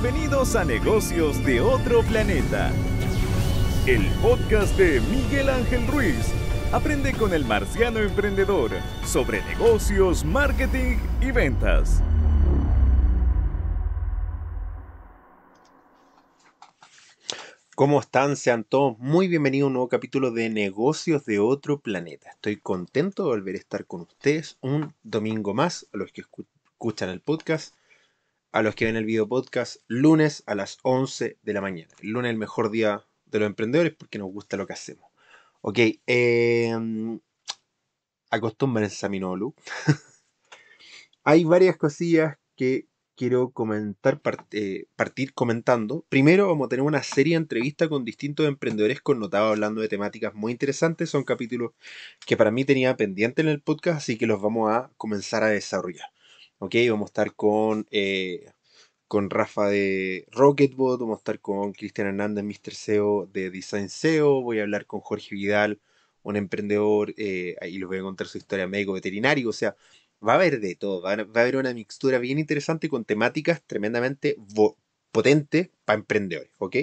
Bienvenidos a Negocios de Otro Planeta, el podcast de Miguel Ángel Ruiz. Aprende con el marciano emprendedor sobre negocios, marketing y ventas. ¿Cómo están? Sean todos muy bienvenidos a un nuevo capítulo de Negocios de Otro Planeta. Estoy contento de volver a estar con ustedes un domingo más, a los que escuchan el podcast, a los que ven el video podcast, lunes a las 11 de la mañana. El lunes es el mejor día de los emprendedores porque nos gusta lo que hacemos. Ok, acostúmbrense a mi nuevo look. Hay varias cosillas que quiero partir comentando. Primero, vamos a tener una serie de entrevistas con distintos emprendedores connotados hablando de temáticas muy interesantes. Son capítulos que para mí tenía pendiente en el podcast, así que los vamos a comenzar a desarrollar. Ok, vamos a estar con Rafa de Rocketbot, vamos a estar con Cristian Hernández, Mr. SEO de Design SEO, voy a hablar con Jorge Vidal, un emprendedor, ahí les voy a contar su historia médico veterinario, o sea, va a haber de todo, va a haber una mixtura bien interesante con temáticas tremendamente potentes para emprendedores, ¿ok?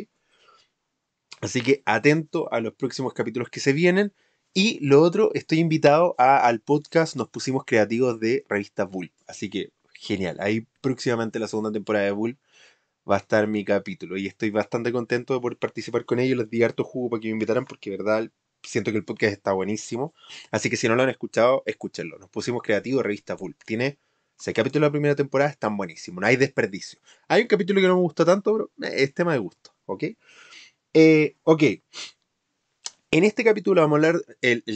Así que atento a los próximos capítulos que se vienen. Y lo otro, estoy invitado al podcast Nos Pusimos Creativos de Revista Bull. Así que genial. Ahí próximamente la segunda temporada de Bull va a estar mi capítulo. Y estoy bastante contento de poder participar con ellos. Les di harto jugo para que me invitaran porque, de verdad, siento que el podcast está buenísimo. Así que si no lo han escuchado, escúchenlo. Nos Pusimos Creativos de Revista Bull. Tiene 6 capítulos de la primera temporada, están buenísimos. No hay desperdicio. Hay un capítulo que no me gusta tanto, pero es tema de gusto. ¿Ok? Ok. En este capítulo vamos a hablar,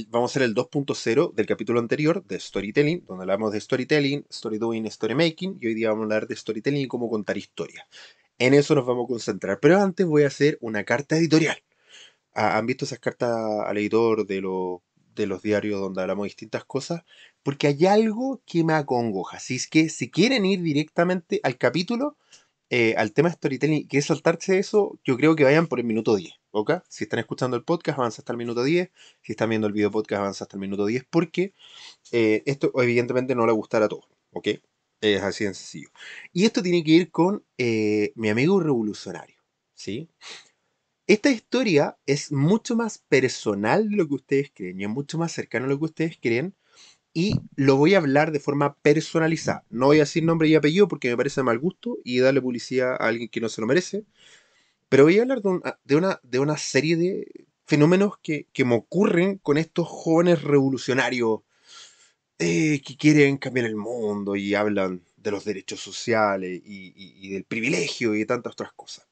vamos a hacer el 2.0 del capítulo anterior de Storytelling, donde hablamos de Storytelling, Story Doing, Story Making, y hoy día vamos a hablar de Storytelling y cómo contar historias. En eso nos vamos a concentrar, pero antes voy a hacer una carta editorial. ¿Han visto esas cartas al editor de los diarios donde hablamos de distintas cosas? Porque hay algo que me acongoja. Así es que si quieren ir directamente al capítulo, al tema de storytelling y quieren saltarse eso, yo creo que vayan por el minuto 10, ¿ok? Si están escuchando el podcast, avanza hasta el minuto 10. Si están viendo el video podcast, avanza hasta el minuto 10, porque esto evidentemente no le va a gustar a todos, ¿ok? Es así de sencillo. Y esto tiene que ir con mi amigo revolucionario, ¿sí? Esta historia es mucho más personal de lo que ustedes creen y es mucho más cercano a lo que ustedes creen, y lo voy a hablar de forma personalizada. No voy a decir nombre y apellido porque me parece mal gusto y darle publicidad a alguien que no se lo merece. Pero voy a hablar de una serie de fenómenos que me ocurren con estos jóvenes revolucionarios que quieren cambiar el mundo y hablan de los derechos sociales y del privilegio y de tantas otras cosas.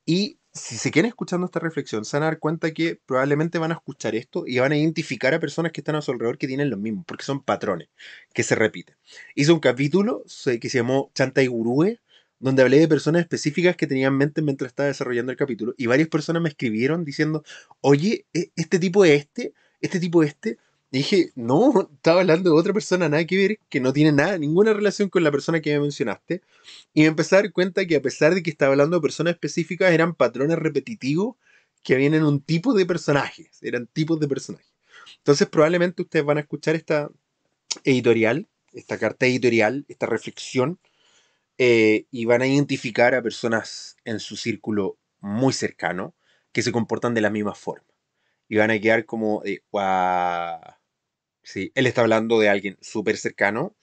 Y si se quedan escuchando esta reflexión, se van a dar cuenta que probablemente van a escuchar esto y van a identificar a personas que están a su alrededor que tienen lo mismo, porque son patrones que se repiten. Hice un capítulo que se llamó Chanta y Gurúe, donde hablé de personas específicas que tenían en mente mientras estaba desarrollando el capítulo, y varias personas me escribieron diciendo, oye, este tipo es este tipo es este. Y dije, no, estaba hablando de otra persona, nada que ver, que no tiene nada, ninguna relación con la persona que me mencionaste. Y me empecé a dar cuenta que a pesar de que estaba hablando de personas específicas, eran patrones repetitivos que habían en un tipo de personajes, eran tipos de personajes. Entonces probablemente ustedes van a escuchar esta editorial, esta carta editorial, esta reflexión, y van a identificar a personas en su círculo muy cercano que se comportan de la misma forma. Y van a quedar como de, guau. Sí, él está hablando de alguien súper cercano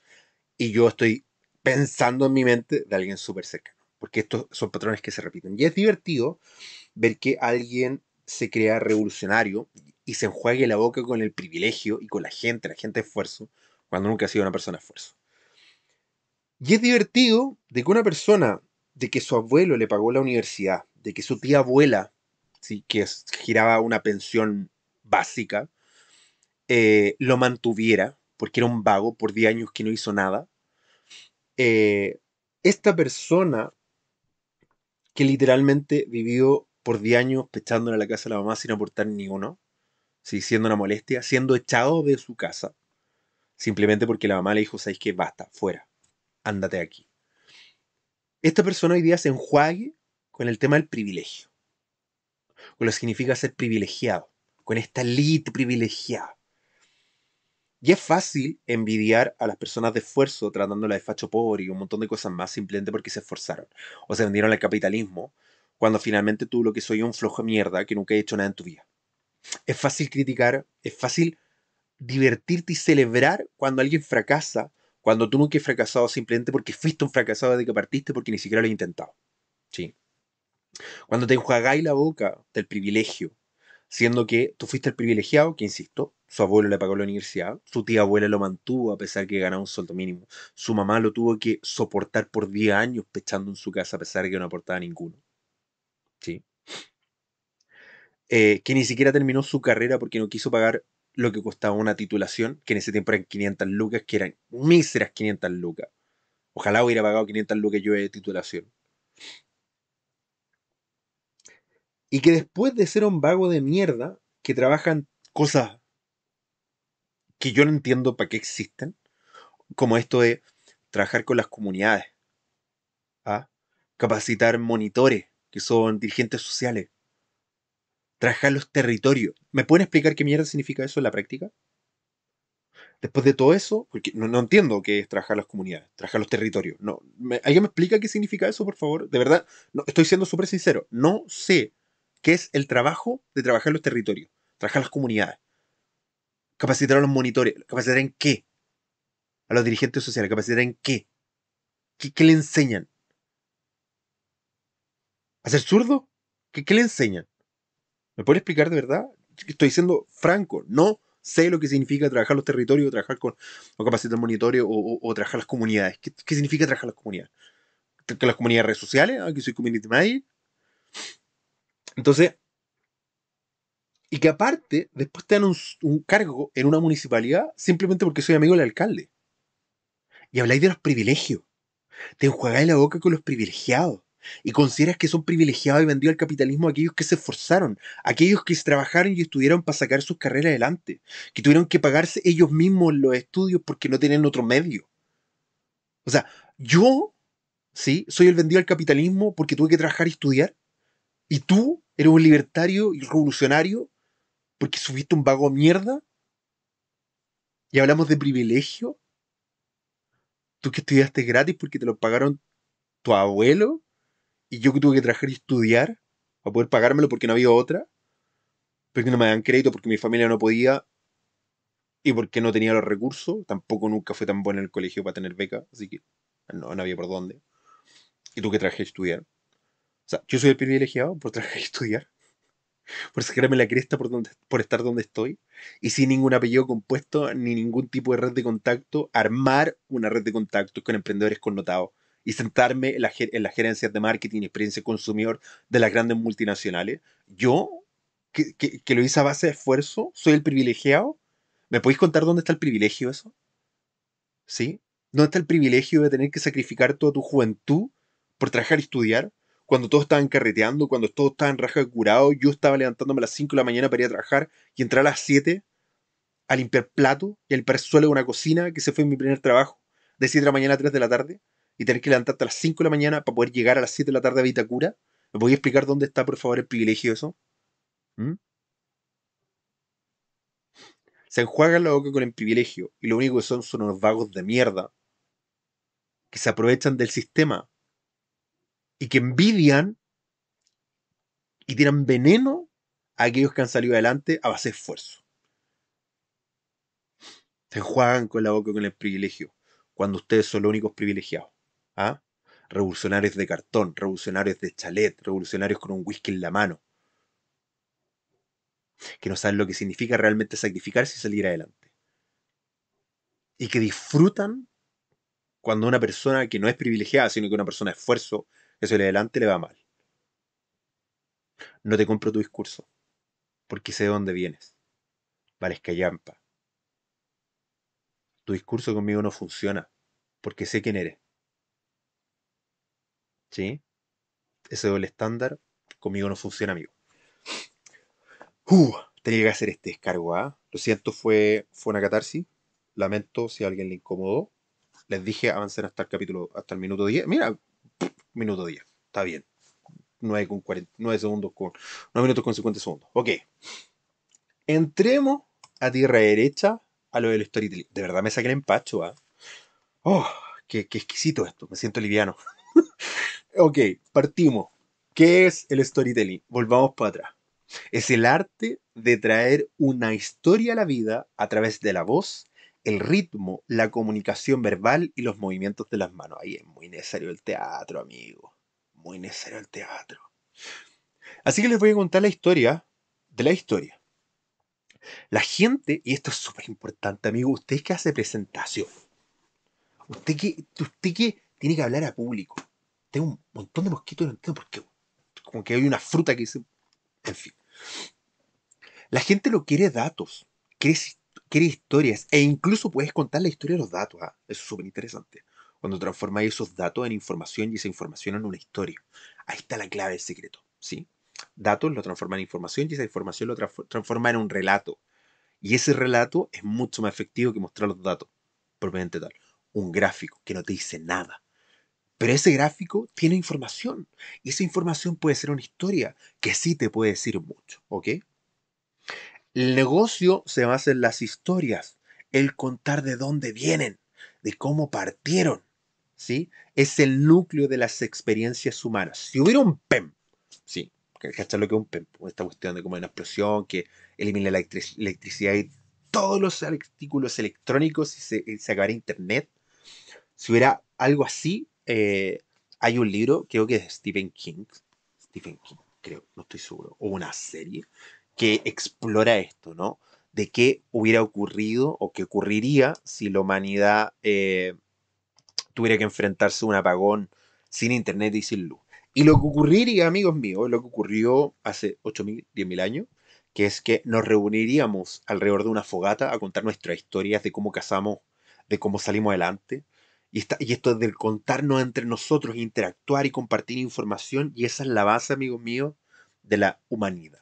y yo estoy pensando en mi mente de alguien súper cercano, porque estos son patrones que se repiten. Y es divertido ver que alguien se crea revolucionario y se enjuague la boca con el privilegio y con la gente de esfuerzo, cuando nunca ha sido una persona de esfuerzo. Y es divertido de que una persona, de que su abuelo le pagó la universidad, de que su tía abuela, ¿sí?, giraba una pensión básica, lo mantuviera, porque era un vago por 10 años que no hizo nada. Esta persona que literalmente vivió por 10 años pechándole a la casa de la mamá sin aportar ni uno, ¿sí?, siendo una molestia, siendo echado de su casa, simplemente porque la mamá le dijo, ¿sabes qué? Basta, fuera, ándate de aquí. Esta persona hoy día se enjuague con el tema del privilegio, con lo que significa ser privilegiado, con esta elite privilegiada. Y es fácil envidiar a las personas de esfuerzo tratándolas de facho pobre y un montón de cosas más simplemente porque se esforzaron. O se vendieron al capitalismo cuando finalmente tú lo que soy es un flojo de mierda que nunca he hecho nada en tu vida. Es fácil criticar, es fácil divertirte y celebrar cuando alguien fracasa, cuando tú nunca has fracasado simplemente porque fuiste un fracasado desde que partiste porque ni siquiera lo has intentado. Sí. Cuando te enjuagáis la boca del privilegio, siendo que tú fuiste el privilegiado, que insisto, su abuelo le pagó la universidad, su tía abuela lo mantuvo a pesar que ganaba un sueldo mínimo, su mamá lo tuvo que soportar por 10 años pechando en su casa a pesar de que no aportaba ninguno. ¿Sí? Que ni siquiera terminó su carrera porque no quiso pagar lo que costaba una titulación, que en ese tiempo eran 500 lucas, que eran míseras 500 lucas. Ojalá hubiera pagado 500 lucas yo de titulación. Y que después de ser un vago de mierda, que trabajan cosas que yo no entiendo para qué existen, como esto de trabajar con las comunidades, ¿ah? Capacitar monitores, que son dirigentes sociales, trabajar los territorios. ¿Me pueden explicar qué mierda significa eso en la práctica? Después de todo eso, porque no entiendo qué es trabajar las comunidades, trabajar los territorios. No, ¿alguien me explica qué significa eso, por favor? De verdad, no, estoy siendo súper sincero. No sé qué es el trabajo de trabajar los territorios, trabajar las comunidades, capacitar a los monitores. ¿Capacitar en qué? A los dirigentes sociales, ¿capacitar en qué? ¿Qué le enseñan? ¿A ser zurdo? ¿Qué le enseñan? ¿Me puede explicar de verdad? Estoy siendo franco, no sé lo que significa trabajar los territorios, trabajar con o capacitar monitores o trabajar las comunidades. ¿Qué significa trabajar las comunidades? ¿Que las comunidades redes sociales? ¿Ah, que soy community manager? Entonces, y que aparte, después te dan un cargo en una municipalidad simplemente porque soy amigo del alcalde. Y habláis de los privilegios. Te enjuagáis la boca con los privilegiados. Y consideras que son privilegiados y vendidos al capitalismo aquellos que se esforzaron, aquellos que trabajaron y estudiaron para sacar sus carreras adelante, que tuvieron que pagarse ellos mismos los estudios porque no tenían otro medio. O sea, yo, sí, soy el vendido al capitalismo porque tuve que trabajar y estudiar, y tú eres un libertario y revolucionario porque subiste un vago a mierda y hablamos de privilegio. Tú que estudiaste gratis porque te lo pagaron tu abuelo y yo que tuve que trabajar y estudiar para poder pagármelo porque no había otra, porque no me dan crédito, porque mi familia no podía y porque no tenía los recursos. Tampoco nunca fue tan bueno en el colegio para tener beca, así que no había por dónde. Y tú que trabajar y estudiar. O sea, yo soy el privilegiado por trabajar y estudiar, por sacarme la cresta por estar donde estoy, y sin ningún apellido compuesto ni ningún tipo de red de contacto, armar una red de contactos con emprendedores connotados y sentarme en las gerencias de marketing y experiencia consumidor de las grandes multinacionales. Yo, que lo hice a base de esfuerzo, soy el privilegiado. ¿Me podéis contar dónde está el privilegio eso? ¿Sí? ¿Dónde está el privilegio de tener que sacrificar toda tu juventud por trabajar y estudiar? Cuando todos estaban carreteando, cuando todos estaban raja de curado, yo estaba levantándome a las 5 de la mañana para ir a trabajar y entrar a las 7 a limpiar plato y a limpiar suelo de una cocina, que se fue mi primer trabajo, de 7 de la mañana a 3 de la tarde, y tener que levantarte a las 5 de la mañana para poder llegar a las 7 de la tarde a Vitacura. ¿Me podéis explicar dónde está, por favor, el privilegio de eso? ¿Mm? Se enjuagan la boca con el privilegio y lo único que son unos vagos de mierda que se aprovechan del sistema y que envidian y tiran veneno a aquellos que han salido adelante a base de esfuerzo. Se enjuagan con la boca con el privilegio, cuando ustedes son los únicos privilegiados. ¿Ah? Revolucionarios de cartón, revolucionarios de chalet, revolucionarios con un whisky en la mano, que no saben lo que significa realmente sacrificarse y salir adelante. Y que disfrutan cuando una persona que no es privilegiada, sino que una persona de esfuerzo, que sale adelante, le va mal. No te compro tu discurso, porque sé de dónde vienes. Vales callampa. Tu discurso conmigo no funciona, porque sé quién eres. ¿Sí? Ese doble estándar conmigo no funciona, amigo. Tenía que hacer este descargo, ¿ah? Lo siento, fue una catarsis. Lamento si a alguien le incomodó. Les dije avancen hasta el capítulo, hasta el minuto 10. Mira, minuto 10. Está bien. 9 con 40, 9 segundos con 9 minutos con 50 segundos. Ok. Entremos a tierra derecha a lo del storytelling. De verdad me saqué el empacho, ¿ah? Oh, qué exquisito esto, me siento liviano. Ok, partimos. ¿Qué es el storytelling? Volvamos para atrás. Es el arte de traer una historia a la vida a través de la voz, el ritmo, la comunicación verbal y los movimientos de las manos. Ahí es muy necesario el teatro, amigo. Muy necesario el teatro. Así que les voy a contar la historia de la historia. La gente, y esto es súper importante, amigo, usted que hace presentación, usted que tiene que hablar a público. Tengo un montón de mosquitos, no entiendo por qué. Como que hay una fruta que dice, en fin. La gente lo quiere datos, quiere, quiere historias, e incluso puedes contar la historia de los datos. ¿Ah? Eso es súper interesante. Cuando transformáis esos datos en información y esa información en una historia. Ahí está la clave del secreto. ¿Sí? Datos lo transforman en información y esa información lo transforma en un relato. Y ese relato es mucho más efectivo que mostrar los datos, propiamente tal. Un gráfico que no te dice nada. Pero ese gráfico tiene información. Y esa información puede ser una historia que sí te puede decir mucho. ¿Ok? El negocio se basa en las historias, el contar de dónde vienen, de cómo partieron, ¿sí? Es el núcleo de las experiencias humanas. Si hubiera un PEM, ¿sí? ¿Cachai lo que es un PEM? Esta cuestión de como una explosión que elimina la electricidad y todos los artículos electrónicos y se acabaría internet. Si hubiera algo así, hay un libro, creo que es de Stephen King, creo, no estoy seguro, o una serie que explora esto, ¿no? De qué hubiera ocurrido o qué ocurriría si la humanidad tuviera que enfrentarse a un apagón sin internet y sin luz. Y lo que ocurriría, amigos míos, lo que ocurrió hace 8.000, 10.000 años, que es que nos reuniríamos alrededor de una fogata a contar nuestras historias de cómo casamos, de cómo salimos adelante. Y esto del contarnos entre nosotros, interactuar y compartir información, y esa es la base, amigos míos, de la humanidad.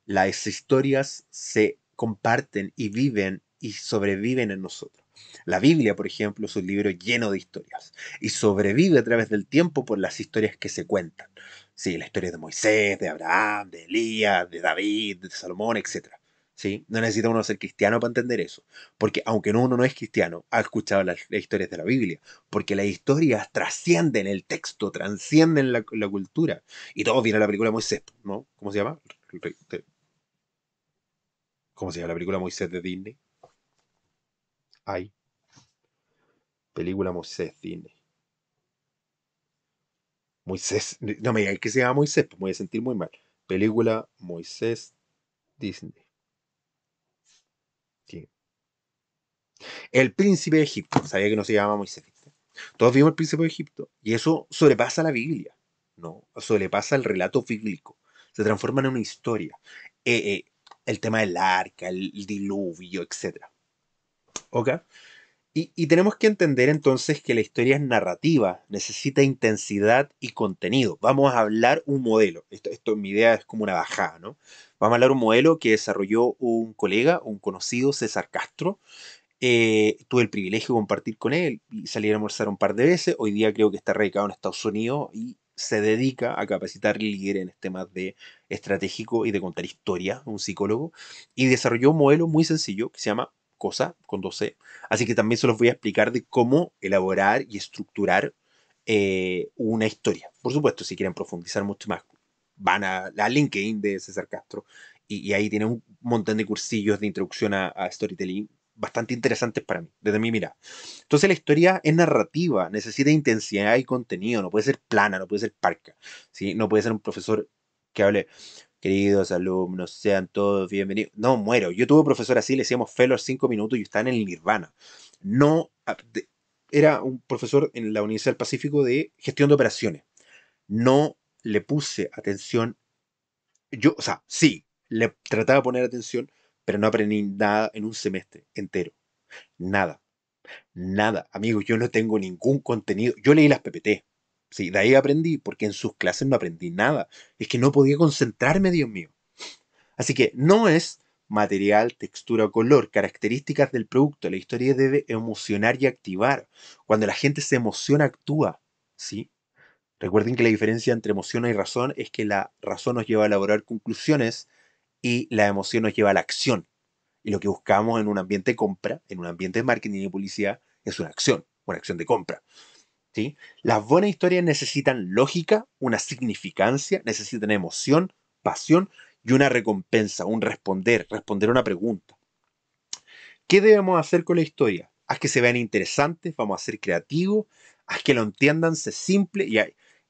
Las historias se comparten y viven y sobreviven en nosotros. La Biblia, por ejemplo, es un libro lleno de historias y sobrevive a través del tiempo por las historias que se cuentan. Sí, la historia de Moisés, de Abraham, de Elías, de David, de Salomón, etc. ¿Sí? No necesita uno ser cristiano para entender eso, porque aunque uno no es cristiano, ha escuchado las historias de la Biblia, porque las historias trascienden el texto, trascienden la cultura. Y todos vieron la película de Moisés, ¿no? ¿Cómo se llama? ¿Cómo se llama la película Moisés de Disney? Ay, película Moisés Disney. Moisés, no me digáis que se llama Moisés, pues me voy a sentir muy mal. Película Moisés Disney. Sí. El príncipe de Egipto. Sabía que no se llama Moisés. Todos vimos el príncipe de Egipto. Y eso sobrepasa la Biblia. No, sobrepasa el relato bíblico. Se transforma en una historia. Eh, eh, el tema del arca, el diluvio, etc. ¿Ok? Y tenemos que entender entonces que la historia es narrativa, necesita intensidad y contenido. Vamos a hablar un modelo. Esto mi idea es como una bajada, ¿no? Vamos a hablar un modelo que desarrolló un colega, un conocido, César Castro. Tuve el privilegio de compartir con él y salir a almorzar un par de veces. Hoy día creo que está radicado en Estados Unidos y se dedica a capacitar líderes en este tema de estratégico y de contar historia, un psicólogo, y desarrolló un modelo muy sencillo que se llama COSA, con 12. Así que también se los voy a explicar de cómo elaborar y estructurar una historia. Por supuesto, si quieren profundizar mucho más, van a la LinkedIn de César Castro y ahí tienen un montón de cursillos de introducción a storytelling bastante interesantes para mí, desde mi mirada. Entonces la historia es narrativa, necesita intensidad y contenido, no puede ser plana, no puede ser parca, ¿sí? No puede ser un profesor que hable, queridos alumnos, sean todos bienvenidos. No, muero. Yo tuve un profesor así, le decíamos fe a los 5 minutos y estaban en el nirvana. No, era un profesor en la Universidad del Pacífico de gestión de operaciones. No le puse atención. Yo, o sea, sí, le trataba de poner atención, pero no aprendí nada en un semestre entero. Nada, nada. Amigos, yo no tengo ningún contenido. Yo leí las PPT. Sí, de ahí aprendí, porque en sus clases no aprendí nada. Es que no podía concentrarme, Dios mío. Así que no es material, textura o color, características del producto. La historia debe emocionar y activar. Cuando la gente se emociona, actúa. ¿Sí? Recuerden que la diferencia entre emoción y razón es que la razón nos lleva a elaborar conclusiones y la emoción nos lleva a la acción. Y lo que buscamos en un ambiente de compra, en un ambiente de marketing y publicidad, es una acción de compra. ¿Sí? Las buenas historias necesitan lógica, una significancia, necesitan emoción, pasión y una recompensa, un responder una pregunta. ¿Qué debemos hacer con la historia? Haz que se vean interesantes, vamos a ser creativos, haz que lo entiendan, sé simple. Y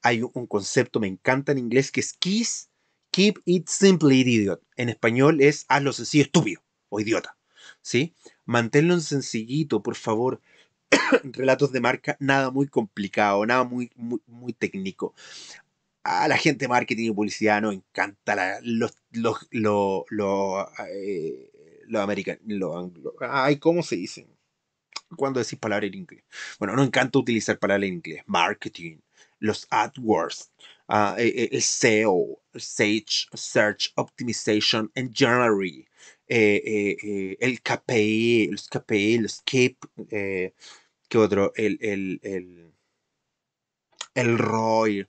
hay un concepto, me encanta en inglés, que es keep it simple, idiot. En español es hazlo sencillo, estúpido o idiota. ¿Sí? Manténlo en sencillito, por favor. Relatos de marca, nada muy complicado, nada muy técnico. A la gente de marketing y publicidad nos encanta los americanos. Ay, ¿cómo se dice? Cuando decís palabras en inglés. Bueno, nos encanta utilizar palabras en inglés. Marketing, los AdWords, el SEO, Sage, Search Optimization Engineering, el KPI, los KPI, los KIP, ¿qué otro? El ROI,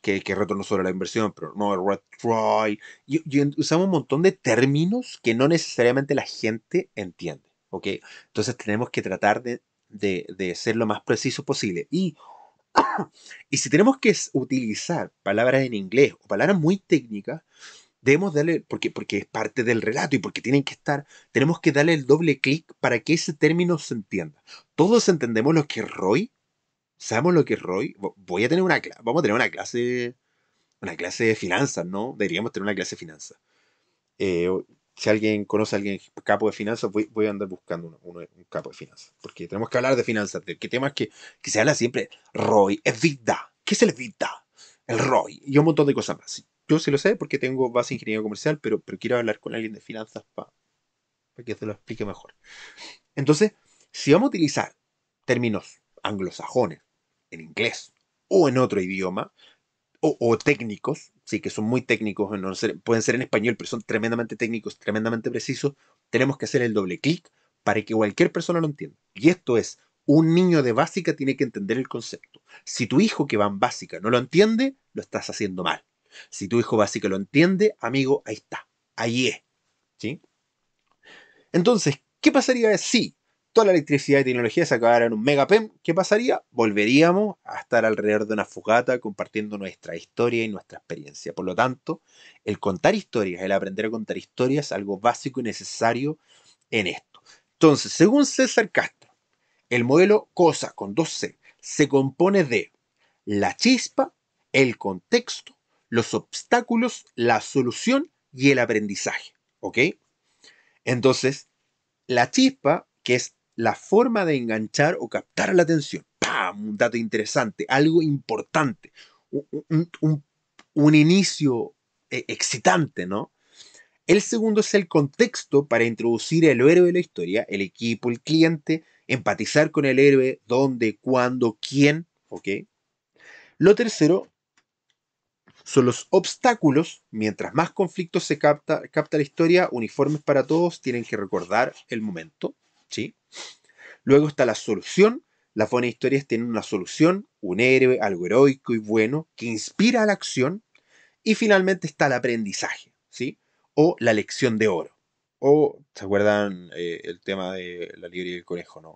que retorno sobre la inversión, pero no el ROI. Y usamos un montón de términos que no necesariamente la gente entiende, ¿ok? Entonces tenemos que tratar de ser lo más preciso posible. Y si tenemos que utilizar palabras en inglés o palabras muy técnicas, debemos darle, porque es parte del relato y porque tienen que estar, tenemos que darle el doble clic para que ese término se entienda. Todos entendemos lo que es ROI. ¿Sabemos lo que es ROI? Voy a tener vamos a tener una clase de finanzas, ¿no? Deberíamos tener una clase de finanzas. Eh, si alguien conoce a alguien capo de finanzas, voy a andar buscando un capo de finanzas. Porque tenemos que hablar de finanzas, de qué temas que se habla siempre. ROI, EBITDA. ¿Qué es el EBITDA? El ROI. Y un montón de cosas más. Yo sí lo sé porque tengo base en ingeniería comercial, pero quiero hablar con alguien de finanzas para que se lo explique mejor. Entonces, si vamos a utilizar términos anglosajones en inglés o en otro idioma, o técnicos, sí, que son muy técnicos, no sé, pueden ser en español, pero son tremendamente técnicos, tremendamente precisos, tenemos que hacer el doble clic para que cualquier persona lo entienda. Y esto es, un niño de básica tiene que entender el concepto. Si tu hijo que va en básica no lo entiende, lo estás haciendo mal. Si tu hijo básica lo entiende, amigo, ahí está, ahí es. ¿Sí? Entonces, ¿qué pasaría si toda la electricidad y tecnología se acabara en un megapem? ¿Qué pasaría? Volveríamos a estar alrededor de una fogata compartiendo nuestra historia y nuestra experiencia. Por lo tanto, el contar historias, el aprender a contar historias es algo básico y necesario en esto. Entonces, según César Castro, el modelo COSA con 2C se compone de la chispa, el contexto, los obstáculos, la solución y el aprendizaje. ¿Ok? Entonces, la chispa, que es la forma de enganchar o captar la atención. ¡Pam! Un dato interesante, algo importante, un, un- un- un inicio excitante, ¿no? El segundo es el contexto para introducir el héroe de la historia, el equipo, el cliente, empatizar con el héroe, dónde, cuándo, quién, ¿ok? Lo tercero son los obstáculos. Mientras más conflictos capta la historia, uniformes para todos, tienen que recordar el momento, ¿sí? Luego está la solución. Las buenas historias tienen una solución, un héroe, algo heroico y bueno, que inspira a la acción. Y finalmente está el aprendizaje, ¿sí? O la lección de oro. O, ¿se acuerdan el tema de la liebre y el conejo, no?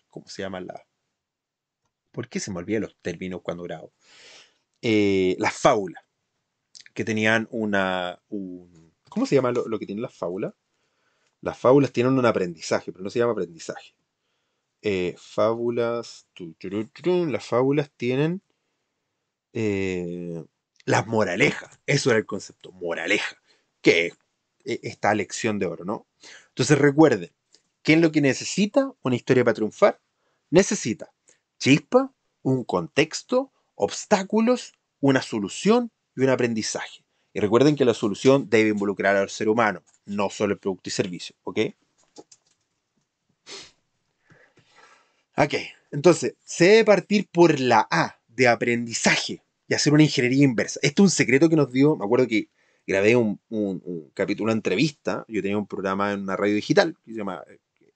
¿Cómo se llama la? ¿Por qué se me olvidan los términos cuando grabo? Las fábulas, que tenían ¿cómo se llama lo que tienen las fábulas? Las fábulas tienen un aprendizaje, pero no se llama aprendizaje. Fábulas. Las fábulas tienen eh, las moralejas. Eso era el concepto, moraleja. Que es esta lección de oro, ¿no? Entonces recuerden, ¿qué es lo que necesita una historia para triunfar? Necesita chispa, un contexto, obstáculos, una solución y un aprendizaje. Y recuerden que la solución debe involucrar al ser humano, no solo el producto y servicio, ¿ok? Ok, entonces, se debe partir por la A de aprendizaje y hacer una ingeniería inversa. Esto es un secreto que nos dio, me acuerdo que grabé un capítulo, de entrevista, yo tenía un programa en una radio digital que se llama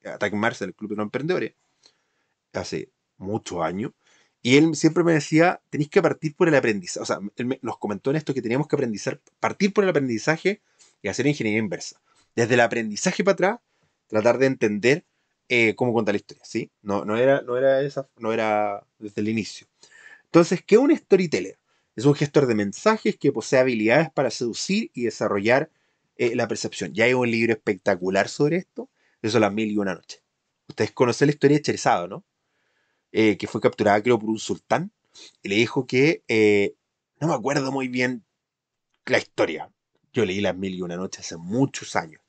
Ataque en Marcha, el Club de los Emprendedores, hace muchos años, y él siempre me decía, tenéis que partir por el aprendizaje, o sea, él nos comentó en esto que teníamos que partir por el aprendizaje y hacer ingeniería inversa. Desde el aprendizaje para atrás, tratar de entender cómo contar la historia, ¿sí? No era desde el inicio. Entonces, ¿qué es un storyteller? Es un gestor de mensajes que posee habilidades para seducir y desarrollar la percepción. Ya hay un libro espectacular sobre esto, eso son las mil y una noches. Ustedes conocen la historia de Cherizado, ¿no? Que fue capturada creo por un sultán y le dijo que, no me acuerdo muy bien la historia. Yo leí las mil y una noches hace muchos años.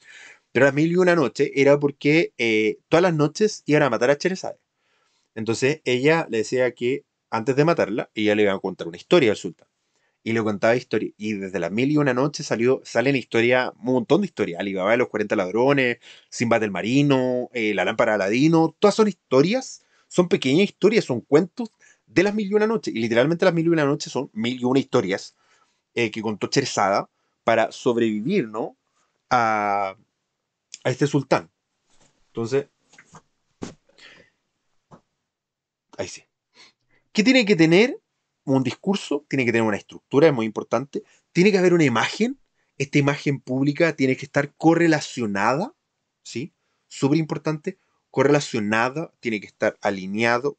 Pero las mil y una noches era porque todas las noches iban a matar a Cherizade. Entonces ella le decía que antes de matarla, ella le iba a contar una historia al sultán. Y le contaba historia. Y desde las mil y una noches salen historias, un montón de historias. Alibaba de los 40 ladrones, Sinbad el marino, La lámpara de Aladino. Todas son historias, son pequeñas historias, son cuentos de las mil y una noches. Y literalmente las mil y una noches son mil y una historias que contó Cherzada para sobrevivir, ¿no? A este sultán. Entonces, ahí sí. ¿Qué tiene que tener un discurso? Tiene que tener una estructura, es muy importante. Tiene que haber una imagen. Esta imagen pública tiene que estar correlacionada, ¿sí? Súper importante. Correlacionada, tiene que estar alineado.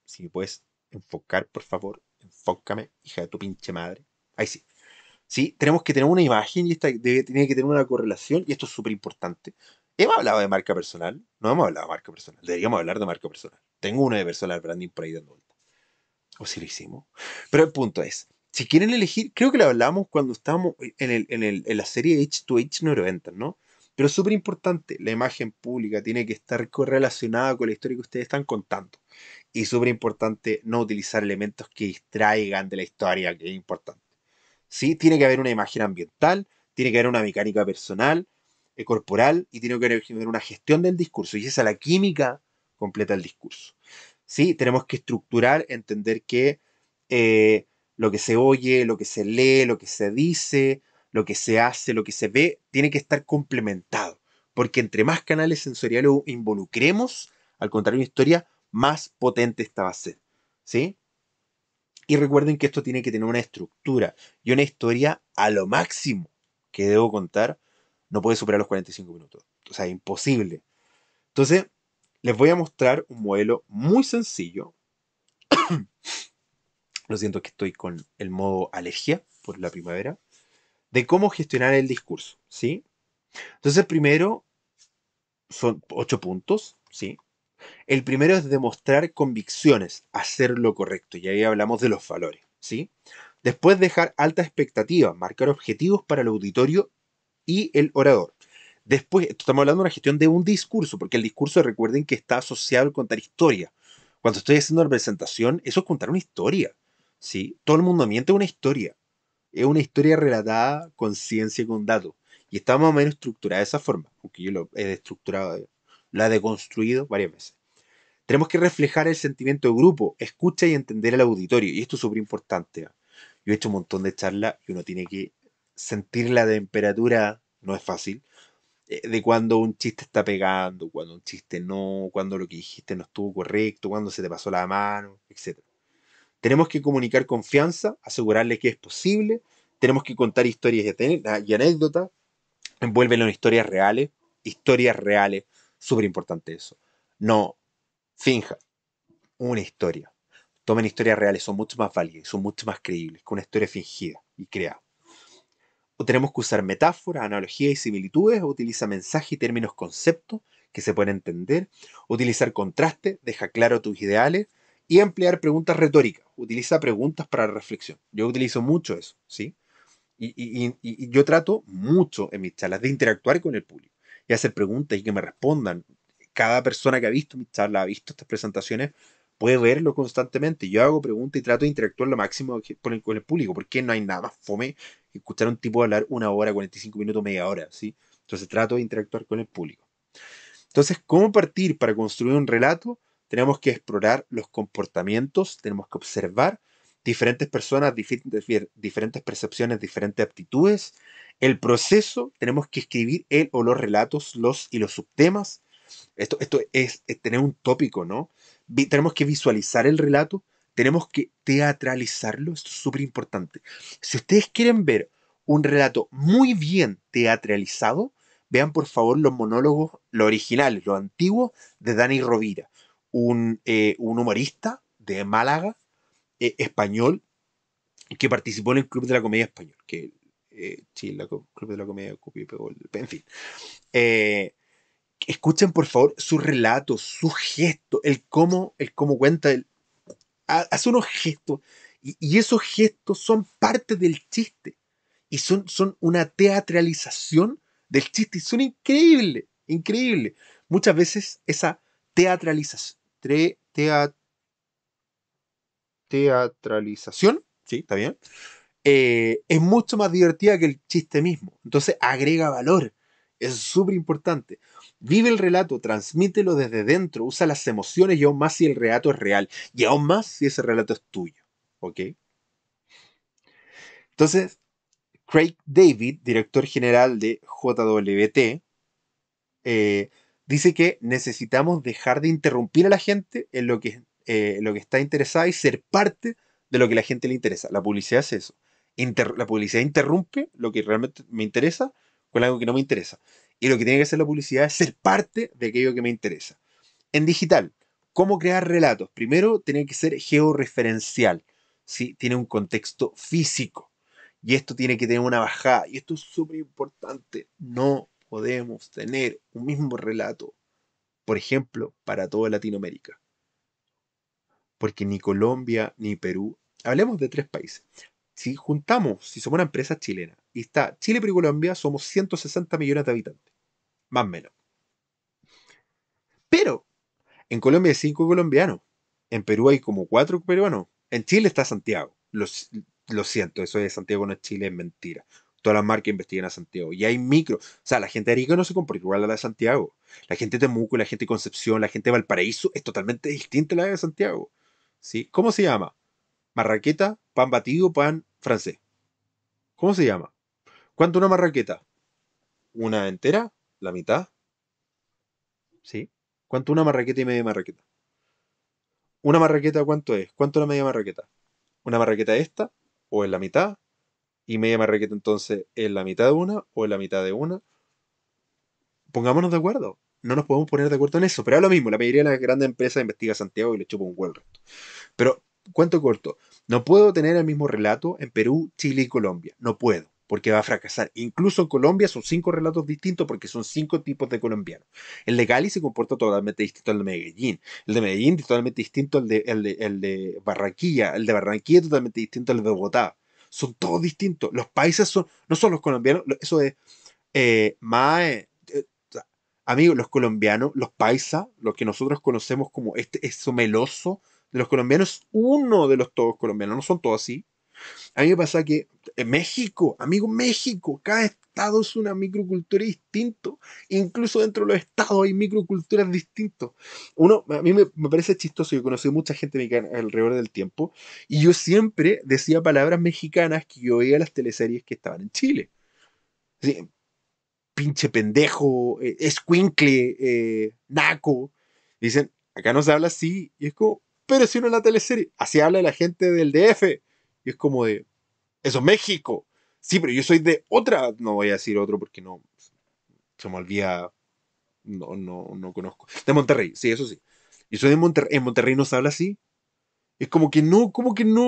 Si me puedes enfocar, por favor, enfócame, hija de tu pinche madre. Ahí sí. Sí, tenemos que tener una imagen y tiene que tener una correlación, y esto es súper importante. Hemos hablado de marca personal, no hemos hablado de marca personal, deberíamos hablar de marca personal. Tengo una de personal branding por ahí dando vuelta. O si lo hicimos. Pero el punto es, si quieren elegir, creo que lo hablamos cuando estábamos en la serie H2H 90, ¿no? Pero es súper importante, la imagen pública tiene que estar correlacionada con la historia que ustedes están contando. Y súper importante no utilizar elementos que distraigan de la historia, que es importante. Sí, tiene que haber una imagen ambiental, tiene que haber una mecánica personal, corporal, y tiene que haber una gestión del discurso. Y esa es la química completa del discurso. Sí, tenemos que estructurar, entender que eh, lo que se oye, lo que se lee, lo que se dice, lo que se hace, lo que se ve, tiene que estar complementado. Porque entre más canales sensoriales involucremos al contar una historia, más potente esta va a ser. ¿Sí? Y recuerden que esto tiene que tener una estructura y una historia a lo máximo que debo contar. No puede superar los 45 minutos. O sea, imposible. Entonces, les voy a mostrar un modelo muy sencillo. Lo siento que estoy con el modo alergia por la primavera. De cómo gestionar el discurso. ¿Sí? Entonces, primero son 8 puntos. ¿Sí? El primero es demostrar convicciones, hacer lo correcto. Y ahí hablamos de los valores. ¿Sí? Después dejar alta expectativa, marcar objetivos para el auditorio y el orador. Después, estamos hablando de una gestión de un discurso, porque el discurso, recuerden que está asociado al contar historia. Cuando estoy haciendo una presentación, eso es contar una historia. ¿Sí? Todo el mundo miente una historia. Es una historia relatada con ciencia y con datos. Y está más o menos estructurada de esa forma, aunque yo lo he estructurado, la he deconstruido varias veces. Tenemos que reflejar el sentimiento de grupo, escucha y entender al auditorio. Y esto es súper importante. Yo he hecho un montón de charlas y uno tiene que sentir la temperatura, no es fácil, de cuando un chiste está pegando, cuando un chiste no, cuando lo que dijiste no estuvo correcto, cuando se te pasó la mano, etc. Tenemos que comunicar confianza, asegurarle que es posible, tenemos que contar y anécdotas, envuélvelo en historias reales, súper importante eso. No finja una historia. Tomen historias reales, son mucho más válidas, son mucho más creíbles que una historia fingida y creada. O tenemos que usar metáforas, analogías y similitudes, o utiliza mensajes y términos conceptos que se pueden entender, utilizar contraste, deja claro tus ideales y emplear preguntas retóricas. Utiliza preguntas para reflexión. Yo utilizo mucho eso, ¿sí? Y yo trato mucho en mis charlas de interactuar con el público y hacer preguntas y que me respondan. Cada persona que ha visto mis charlas, ha visto estas presentaciones, puede verlo constantemente. Yo hago preguntas y trato de interactuar lo máximo con el público, porque no hay nada más fome que escuchar a un tipo hablar una hora, 45 minutos, media hora, ¿sí? Entonces trato de interactuar con el público. Entonces, ¿cómo partir para construir un relato? Tenemos que explorar los comportamientos, tenemos que observar diferentes personas, diferentes percepciones, diferentes aptitudes. El proceso, tenemos que escribir el o los relatos, los subtemas. Esto es tener un tópico, ¿no? Tenemos que visualizar el relato, tenemos que teatralizarlo, esto es súper importante. Si ustedes quieren ver un relato muy bien teatralizado, vean por favor los monólogos, los originales, los antiguos, de Dani Rovira, un humorista de Málaga, español, que participó en el Club de la Comedia Español, que sí, el Club de la Comedia copió y pegó, en fin. Eh, Escuchen por favor sus relatos, sus gestos, el cómo cuenta, hace unos gestos, y esos gestos son parte del chiste, y son una teatralización del chiste, y son increíbles, increíbles. Muchas veces esa teatralización, teatralización, sí, está bien, es mucho más divertida que el chiste mismo. Entonces agrega valor. Es súper importante. Vive el relato, transmítelo desde dentro, usa las emociones y aún más si el relato es real. Y aún más si ese relato es tuyo. ¿Ok? Entonces, Craig David, director general de JWT, eh, dice que necesitamos dejar de interrumpir a la gente en lo que está interesada y ser parte de lo que a la gente le interesa. La publicidad es eso. La publicidad interrumpe lo que realmente me interesa con algo que no me interesa. Y lo que tiene que hacer la publicidad es ser parte de aquello que me interesa. En digital, ¿cómo crear relatos? Primero, tiene que ser georreferencial. ¿Sí? Tiene un contexto físico. Y esto tiene que tener una bajada. Y esto es súper importante. No podemos tener un mismo relato, por ejemplo, para toda Latinoamérica. Porque ni Colombia ni Perú. Hablemos de tres países. Si juntamos, si somos una empresa chilena, y está Chile, Perú y Colombia, somos 160 millones de habitantes. Más o menos. Pero en Colombia hay 5 colombianos. En Perú hay como 4 peruanos. En Chile está Santiago. Lo siento, eso de Santiago no es Chile, es mentira. Todas las marcas investigan a Santiago. Y hay micro. O sea, la gente de Arica no se comporta igual a la de Santiago. La gente de Temuco, la gente de Concepción, la gente de Valparaíso es totalmente distinta a la de Santiago. ¿Sí? ¿Cómo se llama? Marraqueta, pan batido, pan francés. ¿Cómo se llama? ¿Cuánto una marraqueta? ¿Una entera? ¿La mitad? ¿Sí? ¿Cuánto una marraqueta y media marraqueta? ¿Una marraqueta cuánto es? ¿Cuánto es la media marraqueta? ¿Una marraqueta esta? ¿O en la mitad? ¿Y media marraqueta entonces en la mitad de una o en la mitad de una? Pongámonos de acuerdo. No nos podemos poner de acuerdo en eso, pero es lo mismo. La mayoría de las grandes empresas investiga a Santiago y le chupa un huevo el resto. Pero, cuento corto, no puedo tener el mismo relato en Perú, Chile y Colombia. No puedo, porque va a fracasar. Incluso en Colombia son 5 relatos distintos porque son 5 tipos de colombianos. El de Cali se comporta totalmente distinto al de Medellín. El de Medellín es totalmente distinto al de Barranquilla. El de Barranquilla es totalmente distinto al de Bogotá. Son todos distintos. Los países no son los colombianos. Eso es amigos, los colombianos, los paisas, lo que nosotros conocemos como eso meloso de los colombianos, es uno de los todos colombianos, no son todos así. A mí me pasa que en México, amigo, México, cada estado es una microcultura distinto. Incluso dentro de los estados hay microculturas distintas. A mí me parece chistoso, yo conocí mucha gente mexicana alrededor del tiempo, y yo siempre decía palabras mexicanas que yo veía en las teleseries que estaban en Chile. Sí, pinche pendejo, escuincle, naco. Dicen, acá no se habla así. Y es como, pero si uno en la teleserie, así habla la gente del DF. Y es como de, eso es México. Sí, pero yo soy de otra, no voy a decir otro porque no, se me olvida, no conozco. De Monterrey, sí, eso sí. Yo soy de Monterrey, en Monterrey no se habla así. Es como que no,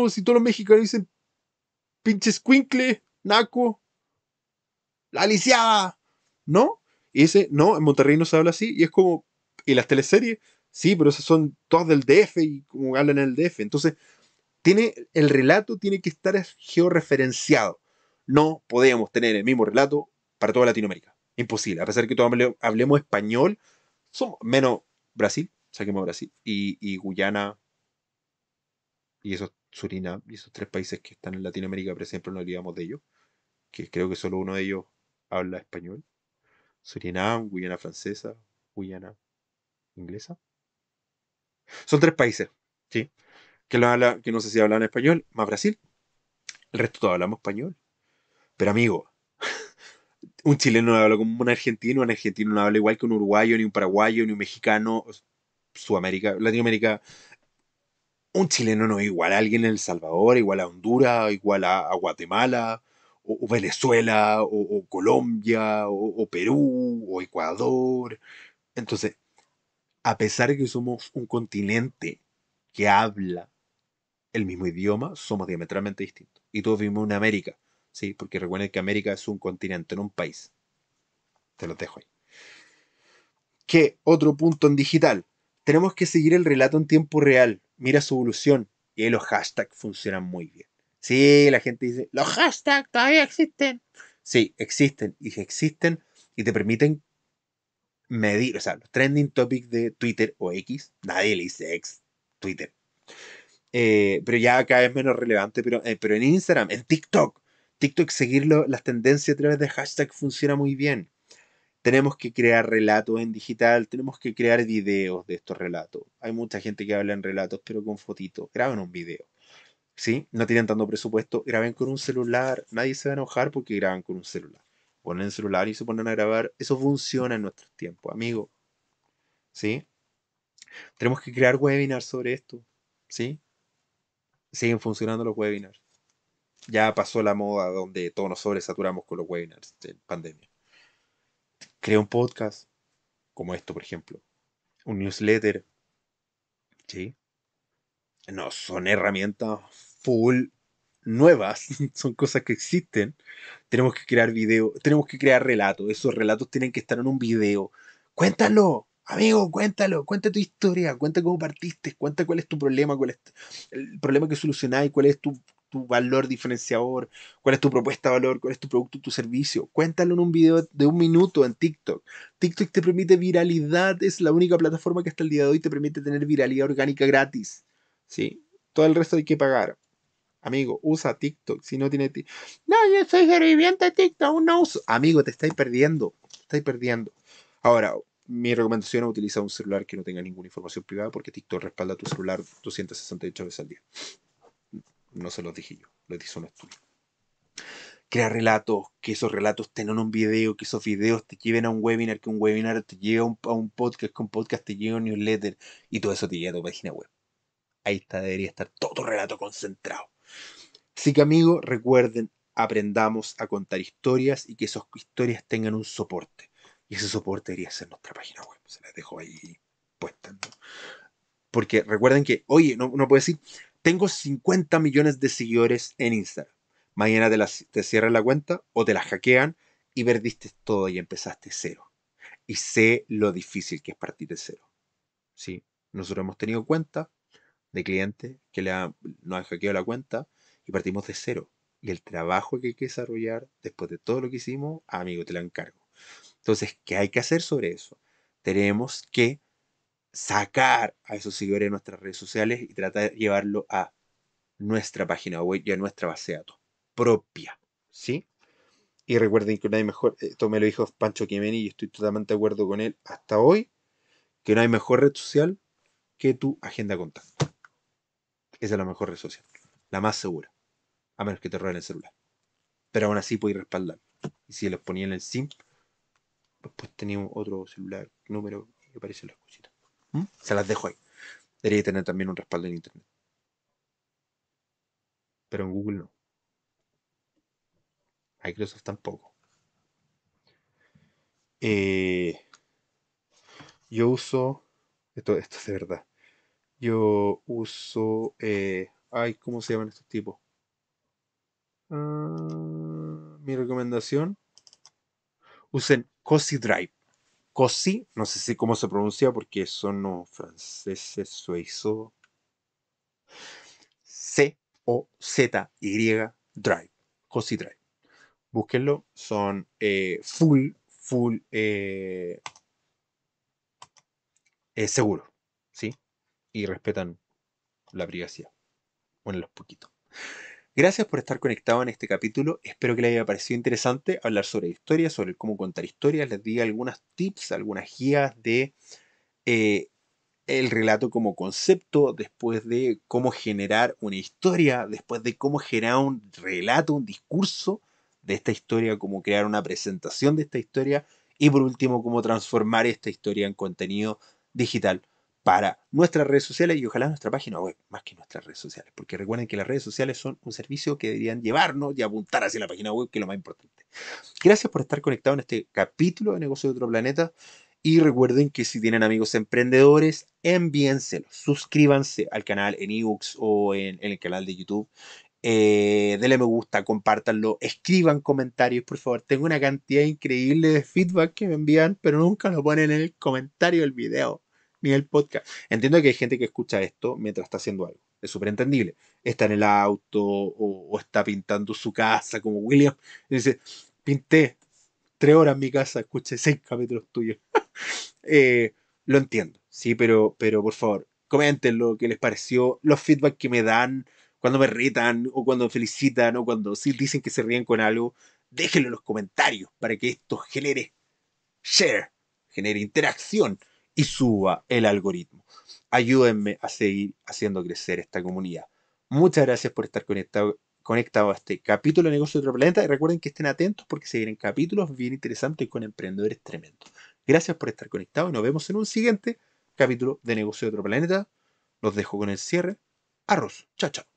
si todos los mexicanos dicen pinche escuincle, naco, la lisiada, ¿no? Y ese, no, en Monterrey no se habla así, y es como, y las teleseries, sí, pero esas son todas del DF y como hablan en el DF. Entonces, el relato tiene que estar georreferenciado. No podemos tener el mismo relato para toda Latinoamérica. Imposible. A pesar de que todos hablemos español, somos menos Brasil, saquemos Brasil, y Guyana, y esos Surinam, y esos 3 países que están en Latinoamérica, pero siempre nos olvidamos de ellos, que creo que solo uno de ellos habla español. Surinam, Guyana Francesa, Guyana Inglesa. Son 3 países, ¿sí? Que no sé si hablan español, más Brasil. El resto todos hablamos español. Pero amigo, un chileno no habla como un argentino no habla igual que un uruguayo, ni un paraguayo, ni un mexicano, Sudamérica, Latinoamérica. Un chileno no es igual a alguien en El Salvador, igual a Honduras, igual a Guatemala, o Venezuela, o Colombia, o Perú, o Ecuador. Entonces, a pesar de que somos un continente que habla el mismo idioma, somos diametralmente distintos. Y todos vivimos en América, ¿sí? Porque recuerden que América es un continente, no un país. Te los dejo ahí. ¿Qué otro punto en digital? Tenemos que seguir el relato en tiempo real. Mira su evolución. Y ahí los hashtags funcionan muy bien. Sí, la gente dice, los hashtags todavía existen. Sí, existen. Y si existen y te permiten medir, o sea, los trending topics de Twitter o X, nadie le dice X, Twitter. Pero ya cada vez menos relevante, pero en Instagram, en TikTok seguir las tendencias a través de hashtag funciona muy bien. Tenemos que crear relatos en digital, tenemos que crear videos de estos relatos. Hay mucha gente que habla en relatos, pero con fotitos. Graben un video. ¿Sí? No tienen tanto presupuesto, graben con un celular. Nadie se va a enojar porque graban con un celular. Ponen el celular y se ponen a grabar. Eso funciona en nuestros tiempos, amigo. ¿Sí? Tenemos que crear webinars sobre esto. ¿Sí? Siguen funcionando los webinars. Ya pasó la moda donde todos nos sobresaturamos con los webinars de pandemia. Crea un podcast, como esto, por ejemplo. Un newsletter. ¿Sí? No son herramientas full nuevas, son cosas que existen. Tenemos que crear video, tenemos que crear relatos. Esos relatos tienen que estar en un video. Cuéntalo, amigo, cuéntalo, cuenta tu historia, cuenta cómo partiste, cuenta cuál es tu problema, cuál es el problema que solucionáis, cuál es tu valor diferenciador, cuál es tu propuesta de valor, cuál es tu producto, tu servicio. Cuéntalo en un video de 1 minuto en TikTok. TikTok te permite viralidad, es la única plataforma que hasta el día de hoy te permite tener viralidad orgánica gratis. ¿Sí? Todo el resto hay que pagar. Amigo, usa TikTok. Si no tiene no, yo soy sobreviviente de TikTok, no uso. Amigo, te estáis perdiendo. Te estáis perdiendo. Ahora, mi recomendación es utilizar un celular que no tenga ninguna información privada porque TikTok respalda tu celular 268 veces al día. No se los dije yo, lo hizo un estudio. Crea relatos, que esos relatos tengan un video, que esos videos te lleven a un webinar, que un webinar te lleve a un podcast, que un podcast te lleve a un newsletter y todo eso te lleva a tu página web. Ahí está, debería estar todo tu relato concentrado. Así que amigos, recuerden, aprendamos a contar historias y que esas historias tengan un soporte. Y ese soporte debería ser nuestra página web. Se las dejo ahí puestas, ¿no? Porque recuerden que, oye, no puedes decir, tengo 50 millones de seguidores en Instagram. Mañana te cierran la cuenta o te la hackean y perdiste todo y empezaste cero. Y sé lo difícil que es partir de cero. ¿Sí? Nosotros hemos tenido cuentas de clientes que nos han hackeado la cuenta y partimos de cero. Y el trabajo que hay que desarrollar después de todo lo que hicimos, amigo, te lo encargo. Entonces, ¿qué hay que hacer sobre eso? Tenemos que sacar a esos seguidores de nuestras redes sociales y tratar de llevarlo a nuestra página web y a nuestra base de datos propia. ¿Sí? Y recuerden que no hay mejor, esto me lo dijo Pancho Quimeni y estoy totalmente de acuerdo con él hasta hoy, que no hay mejor red social que tu agenda contacto. Esa es la mejor red social, la más segura, a menos que te roben el celular. Pero aún así podéis respaldar. Y si los ponía en el SIM, pues tenía otro celular, número, y aparecen las cositas. Se las dejo ahí. Debería tener también un respaldo en internet. Pero en Google no. Microsoft tampoco. Eh, yo uso. Esto es de verdad. Yo uso. Ay, ¿cómo se llaman estos tipos? Mi recomendación. Usen Cozy Drive. Cozy, no sé si cómo se pronuncia porque son no franceses, suizos. C-O-Z-Y Drive. Cozy Drive. Búsquenlo. Son full seguros. ¿Sí? Y respetan la privacidad. Bueno, los poquitos. Gracias por estar conectado en este capítulo. Espero que les haya parecido interesante hablar sobre historias, sobre cómo contar historias. Les di algunos tips, algunas guías de eh, el relato como concepto, después de cómo generar una historia, después de cómo generar un relato, un discurso de esta historia, cómo crear una presentación de esta historia y por último cómo transformar esta historia en contenido digital para nuestras redes sociales y ojalá nuestra página web, más que nuestras redes sociales, porque recuerden que las redes sociales son un servicio que deberían llevarnos y apuntar hacia la página web, que es lo más importante. Gracias por estar conectado en este capítulo de Negocio de Otro Planeta y recuerden que si tienen amigos emprendedores, envíenselos, suscríbanse al canal en ebooks o en el canal de YouTube. Denle me gusta, compártanlo, escriban comentarios, por favor. Tengo una cantidad increíble de feedback que me envían, pero nunca lo ponen en el comentario del video ni en el podcast. Entiendo que hay gente que escucha esto mientras está haciendo algo. Es súper entendible. Está en el auto o está pintando su casa como William. Y dice, pinté 3 horas en mi casa, escuché 6 capítulos tuyos. Lo entiendo, sí, pero por favor, comenten lo que les pareció, los feedback que me dan cuando me retan, o cuando me felicitan, o cuando sí dicen que se ríen con algo, déjenlo en los comentarios para que esto genere share, genere interacción y suba el algoritmo. Ayúdenme a seguir haciendo crecer esta comunidad. Muchas gracias por estar conectado a este capítulo de Negocio de Otro Planeta y recuerden que estén atentos porque se vienen capítulos bien interesantes con emprendedores tremendos. Gracias por estar conectados y nos vemos en un siguiente capítulo de Negocio de Otro Planeta. Los dejo con el cierre. Arroz. Chao, chao.